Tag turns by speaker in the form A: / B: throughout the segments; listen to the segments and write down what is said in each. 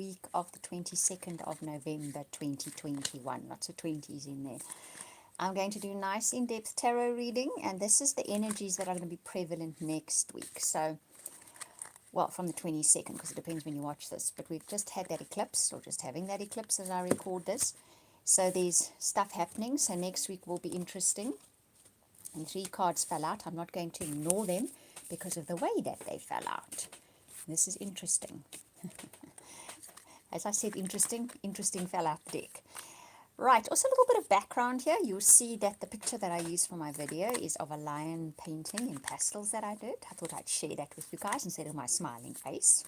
A: week of the 22nd of November 2021. Lots of 20s in there. I'm going to do nice in-depth tarot reading, and this is the energies that are going to be prevalent next week. So, well, from the 22nd, because it depends when you watch this, but we've just had that eclipse, or just having that eclipse as I record this. So there's stuff happening, so next week will be interesting. And 3 cards fell out. I'm not going to ignore them because of the way that they fell out. This is interesting. As I said, interesting fell out the deck. Right, also a little bit of background here. You'll see that the picture that I use for my video is of a lion painting in pastels that I did. I thought I'd share that with you guys instead of my smiling face.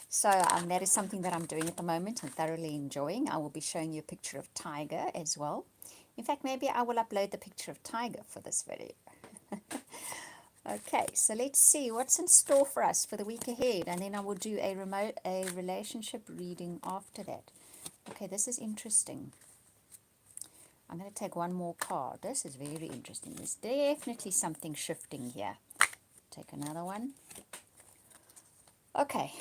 A: So that is something that I'm doing at the moment and thoroughly enjoying. I will be showing you a picture of Tiger as well. In fact, maybe I will upload the picture of Tiger for this video. Okay, so let's see what's in store for us for the week ahead, and then I will do a relationship reading after that. Okay, this is interesting. I'm going to take one more card. This is very interesting. There's definitely something shifting here. Take another one. Okay.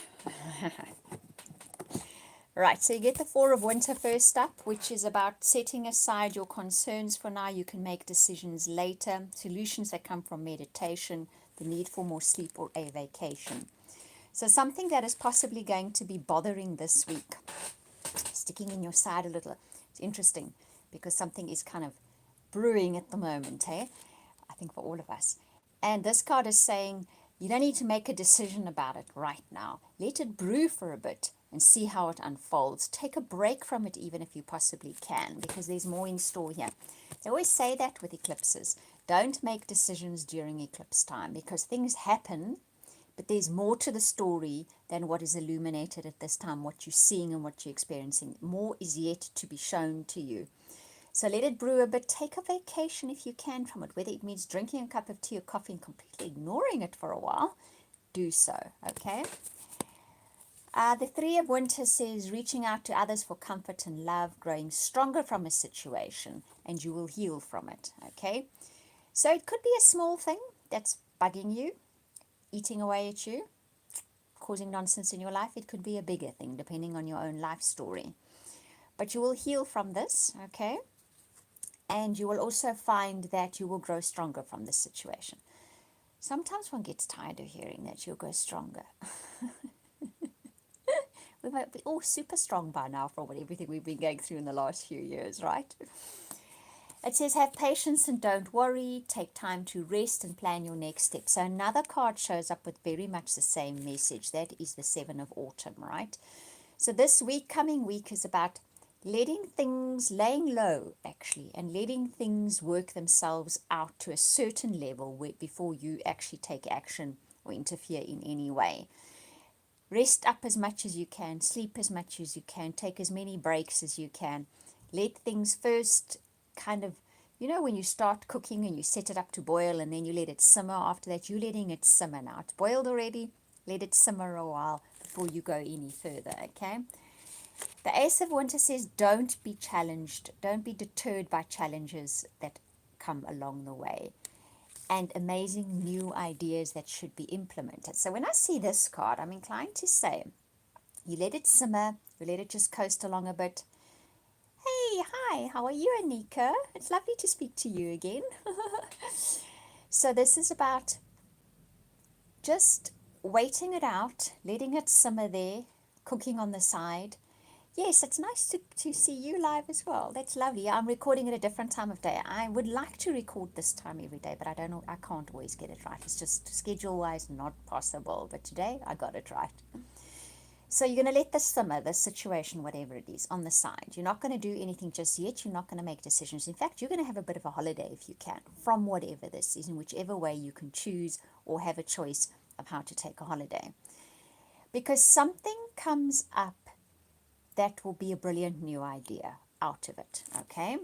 A: Right, so you get the Four of Winter first up, which is about setting aside your concerns for now. You can make decisions later. Solutions that come from meditation, the need for more sleep, or a vacation. So something that is possibly going to be bothering this week, sticking in your side a little. It's interesting because something is kind of brewing at the moment, eh? I think for all of us. And this card is saying you don't need to make a decision about it right now. Let it brew for a bit and see how it unfolds. Take a break from it even if you possibly can, because there's more in store here. They always say that with eclipses. Don't make decisions during eclipse time because things happen, but there's more to the story than what is illuminated at this time, what you're seeing and what you're experiencing. More is yet to be shown to you. So let it brew a bit. Take a vacation if you can from it, whether it means drinking a cup of tea or coffee and completely ignoring it for a while. Do so, okay? The Three of Winter says reaching out to others for comfort and love, growing stronger from a situation, and you will heal from it, okay? So it could be a small thing that's bugging you, eating away at you, causing nonsense in your life. It could be a bigger thing, depending on your own life story. But you will heal from this, okay? And you will also find that you will grow stronger from this situation. Sometimes one gets tired of hearing that you'll grow stronger. We might be all super strong by now from everything we've been going through in the last few years, right? It says, have patience and don't worry. Take time to rest and plan your next step. So another card shows up with very much the same message. That is the Seven of Autumn, right? So this week, coming week, is about letting things, laying low, actually, and letting things work themselves out to a certain level before you actually take action or interfere in any way. Rest up as much as you can, sleep as much as you can, take as many breaks as you can. Let things first kind of, you know, when you start cooking and you set it up to boil and then you let it simmer. After that, you're letting it simmer now. It's boiled already. Let it simmer a while before you go any further, okay? The Ace of Winter says don't be challenged. Don't be deterred by challenges that come along the way. And amazing new ideas that should be implemented. So when I see this card, I'm inclined to say, you let it simmer, you let it just coast along a bit. Hey, hi, how are you, Anika? It's lovely to speak to you again. So this is about just waiting it out, letting it simmer there, cooking on the side. Yes, it's nice to see you live as well. That's lovely. I'm recording at a different time of day. I would like to record this time every day, but I don't know. I can't always get it right. It's just schedule-wise not possible. But today I got it right. So you're going to let this simmer, this situation, whatever it is, on the side. You're not going to do anything just yet. You're not going to make decisions. In fact, you're going to have a bit of a holiday if you can, from whatever this is, in whichever way you can choose or have a choice of how to take a holiday. Because something comes up that will be a brilliant new idea out of it, okay?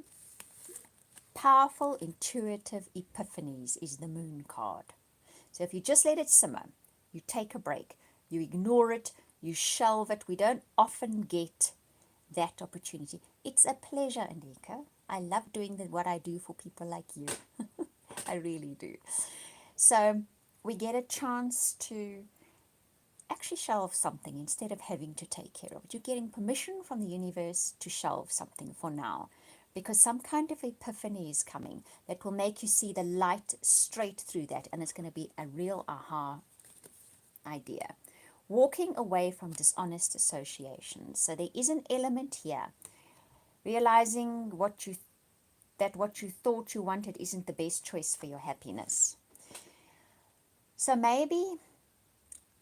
A: Powerful, intuitive epiphanies is the Moon card. So if you just let it simmer, you take a break, you ignore it, you shelve it. We don't often get that opportunity. It's a pleasure, Anika. I love doing what I do for people like you. I really do. So we get a chance to actually shelve something instead of having to take care of it. You're getting permission from the universe to shelve something for now, because some kind of epiphany is coming that will make you see the light straight through that, and it's going to be a real aha idea. Walking away from dishonest associations. So there is an element here, realizing that what you thought you wanted isn't the best choice for your happiness. So maybe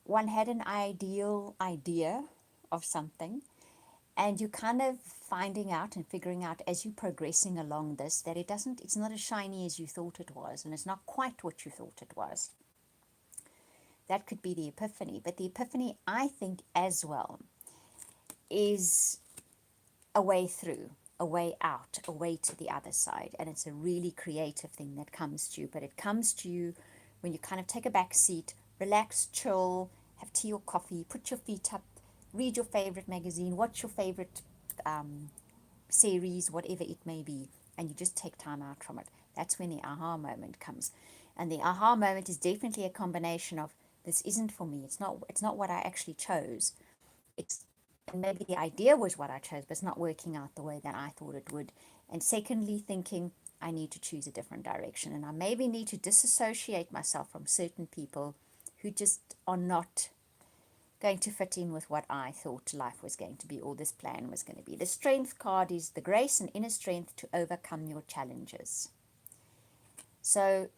A: one had an ideal idea of something, and you're kind of finding out and figuring out as you're progressing along this that it's not as shiny as you thought it was, and it's not quite what you thought it was. That could be the epiphany. But the epiphany, I think, as well, is a way through, a way out, a way to the other side. And it's a really creative thing that comes to you. But it comes to you when you kind of take a back seat, relax, chill, have tea or coffee, put your feet up, read your favorite magazine, watch your favorite series, whatever it may be, and you just take time out from it. That's when the aha moment comes. And the aha moment is definitely a combination of, this isn't for me. It's not what I actually chose. And maybe the idea was what I chose, but it's not working out the way that I thought it would. And secondly, thinking I need to choose a different direction, and I maybe need to disassociate myself from certain people who just are not going to fit in with what I thought life was going to be, or this plan was going to be. The strength card is the grace and inner strength to overcome your challenges. So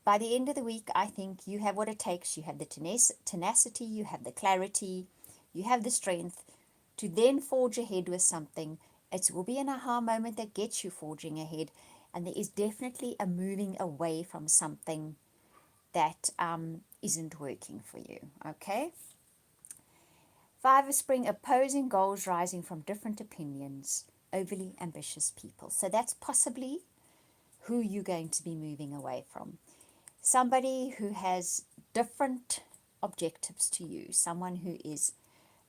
A: by the end of the week, I think you have what it takes. You have the tenacity, you have the clarity, you have the strength to then forge ahead with something. It will be an aha moment that gets you forging ahead, and there is definitely a moving away from something that isn't working for you, okay? Five of Spring, opposing goals rising from different opinions, overly ambitious people. So that's possibly who you're going to be moving away from. Somebody who has different objectives to you, someone who is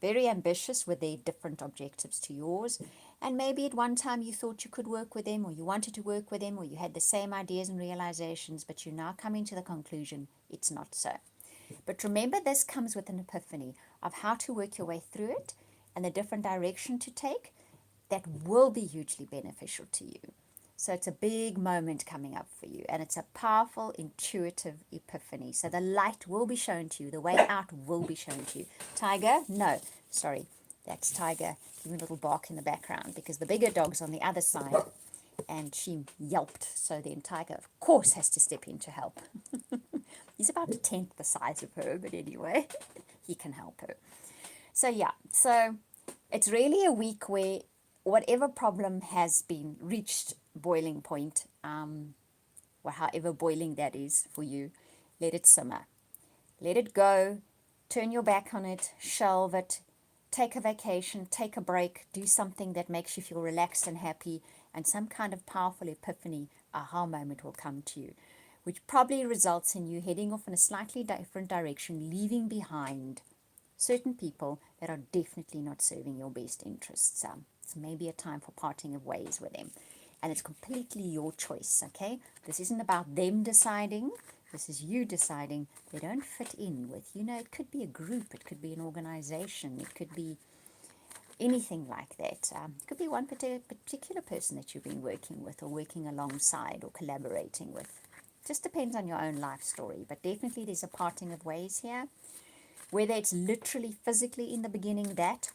A: very ambitious with their different objectives to yours, and maybe at one time you thought you could work with them, or you wanted to work with them, or you had the same ideas and realizations, but you're now coming to the conclusion it's not so. But remember, this comes with an epiphany of how to work your way through it and the different direction to take that will be hugely beneficial to you. So it's a big moment coming up for you, and it's a powerful, intuitive epiphany. So the light will be shown to you. The way out will be shown to you. Tiger? No, sorry. That's Tiger giving a little bark in the background because the bigger dog's on the other side, and she yelped. So then Tiger, of course, has to step in to help. He's about a tenth the size of her, but anyway, he can help her. So yeah, so it's really a week where whatever problem has been reached boiling point, or however boiling that is for you, let it simmer. Let it go. Turn your back on it. Shelve it. Take a vacation. Take a break. Do something that makes you feel relaxed and happy, and some kind of powerful epiphany, aha moment will come to you, which probably results in you heading off in a slightly different direction, leaving behind certain people that are definitely not serving your best interests. It's maybe a time for parting of ways with them. And it's completely your choice, okay? This isn't about them deciding. This is you deciding they don't fit in with, it could be a group, it could be an organization, it could be anything like that. It could be one particular person that you've been working with or working alongside or collaborating with. Just depends on your own life story, but definitely there's a parting of ways here. Whether it's literally physically in the beginning that,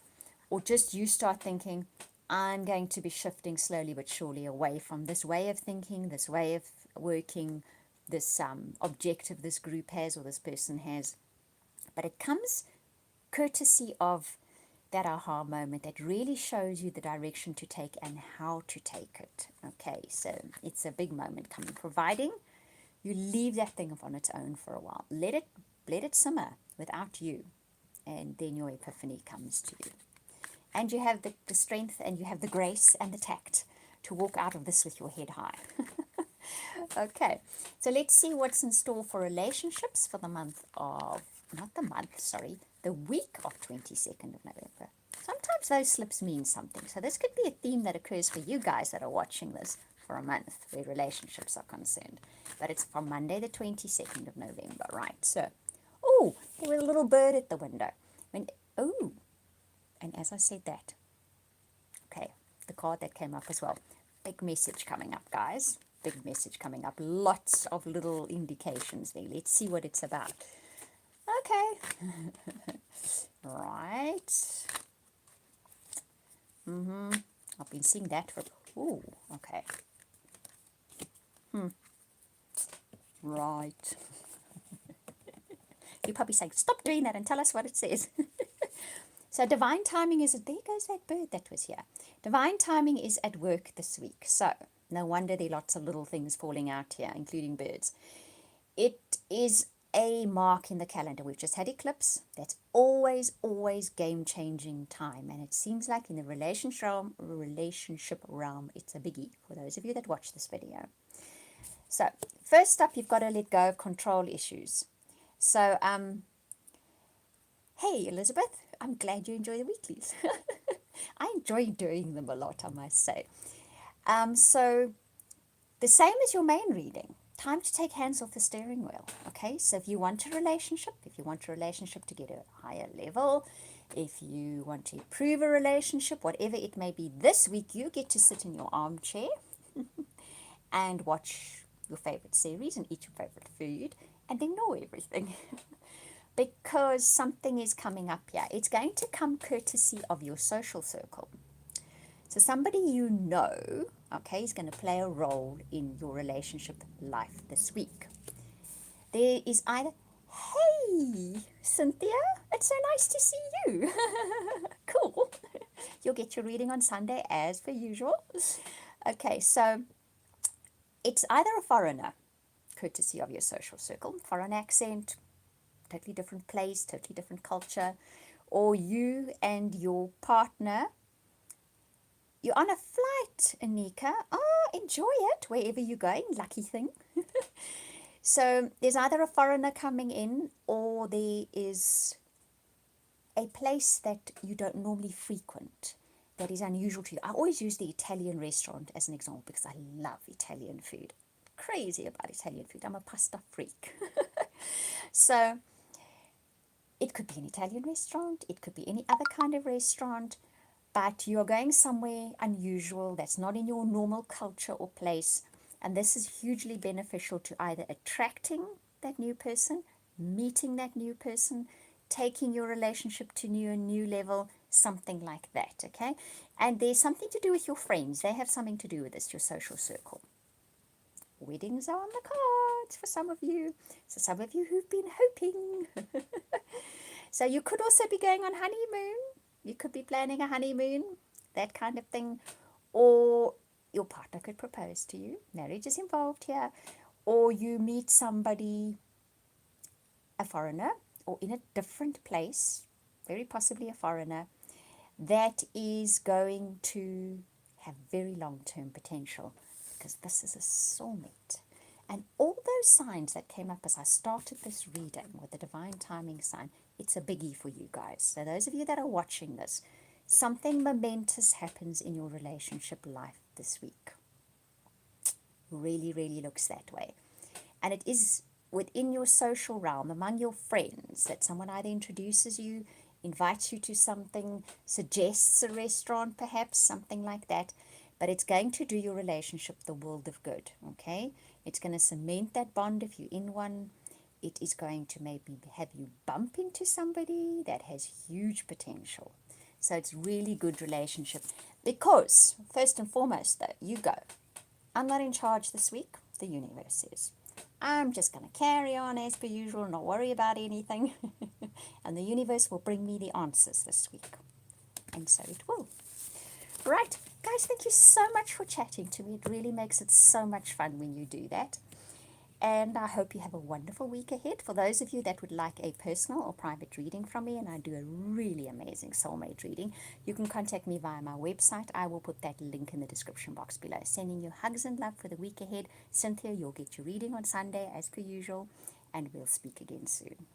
A: or just you start thinking, I'm going to be shifting slowly but surely away from this way of thinking, this way of working, this objective this group has or this person has. But it comes courtesy of that aha moment that really shows you the direction to take and how to take it. Okay, so it's a big moment coming, providing you leave that thing on its own for a while. Let it simmer without you, and then your epiphany comes to you. And you have the strength, and you have the grace and the tact to walk out of this with your head high. Okay, so let's see what's in store for relationships for the month of, the week of 22nd of November. Sometimes those slips mean something. So this could be a theme that occurs for you guys that are watching this for a month where relationships are concerned. But it's from Monday the 22nd of November, right? So, oh, there was a little bird at the window. When, oh, and as I said that, okay, the card that came up as well. Big message coming up, guys. Big message coming up. Lots of little indications there. Let's see what it's about. Okay. Right. I've been seeing that for... Ooh, okay. Right. You're probably saying, stop doing that and tell us what it says. So divine timing is... There goes that bird that was here. Divine timing is at work this week. So no wonder there are lots of little things falling out here, including birds. It is a mark in the calendar. We've just had eclipse. That's always, always game-changing time. And it seems like in the relationship realm, it's a biggie for those of you that watch this video. So first up, you've got to let go of control issues. So, hey, Elizabeth, I'm glad you enjoy the weeklies. I enjoy doing them a lot, I must say. So the same as your main reading. Time to take hands off the steering wheel, okay? So if you want a relationship to get a higher level, if you want to improve a relationship, whatever it may be, this week you get to sit in your armchair and watch your favorite series and eat your favorite food and ignore everything. Because something is coming up here. It's going to come courtesy of your social circle. So somebody you know, okay, is going to play a role in your relationship life this week. There is either, hey, Cynthia, it's so nice to see you. Cool. You'll get your reading on Sunday as per usual. Okay, so it's either a foreigner, courtesy of your social circle, foreign accent, totally different place, totally different culture, or you and your partner, you're on a flight, Anika. Oh, enjoy it wherever you're going. Lucky thing. So there's either a foreigner coming in or there is a place that you don't normally frequent that is unusual to you. I always use the Italian restaurant as an example because I love Italian food. Crazy about Italian food. I'm a pasta freak. So it could be an Italian restaurant. It could be any other kind of restaurant. But you're going somewhere unusual that's not in your normal culture or place. And this is hugely beneficial to either attracting that new person, meeting that new person, taking your relationship to a new level, something like that, okay? And there's something to do with your friends. They have something to do with this, your social circle. Weddings are on the cards for some of you. So some of you who've been hoping. So you could also be going on honeymoon. You could be planning a honeymoon, that kind of thing. Or your partner could propose to you. Marriage is involved here. Or you meet somebody, a foreigner, or in a different place, very possibly a foreigner, that is going to have very long-term potential because this is a soulmate. And all those signs that came up as I started this reading with the divine timing sign, it's a biggie for you guys. So those of you that are watching this, something momentous happens in your relationship life this week. Really, really looks that way. And it is within your social realm, among your friends, that someone either introduces you, invites you to something, suggests a restaurant perhaps, something like that. But it's going to do your relationship the world of good, okay? It's going to cement that bond if you're in one. It is going to maybe have you bump into somebody that has huge potential. So it's really good relationship. Because, first and foremost, though, you go. I'm not in charge this week. The universe is. I'm just going to carry on as per usual, not worry about anything. And the universe will bring me the answers this week. And so it will. Right, guys, thank you so much for chatting to me. It really makes it so much fun when you do that. And I hope you have a wonderful week ahead. For those of you that would like a personal or private reading from me, and I do a really amazing soulmate reading, you can contact me via my website. I will put that link in the description box below. Sending you hugs and love for the week ahead. Cynthia, you'll get your reading on Sunday as per usual, and we'll speak again soon.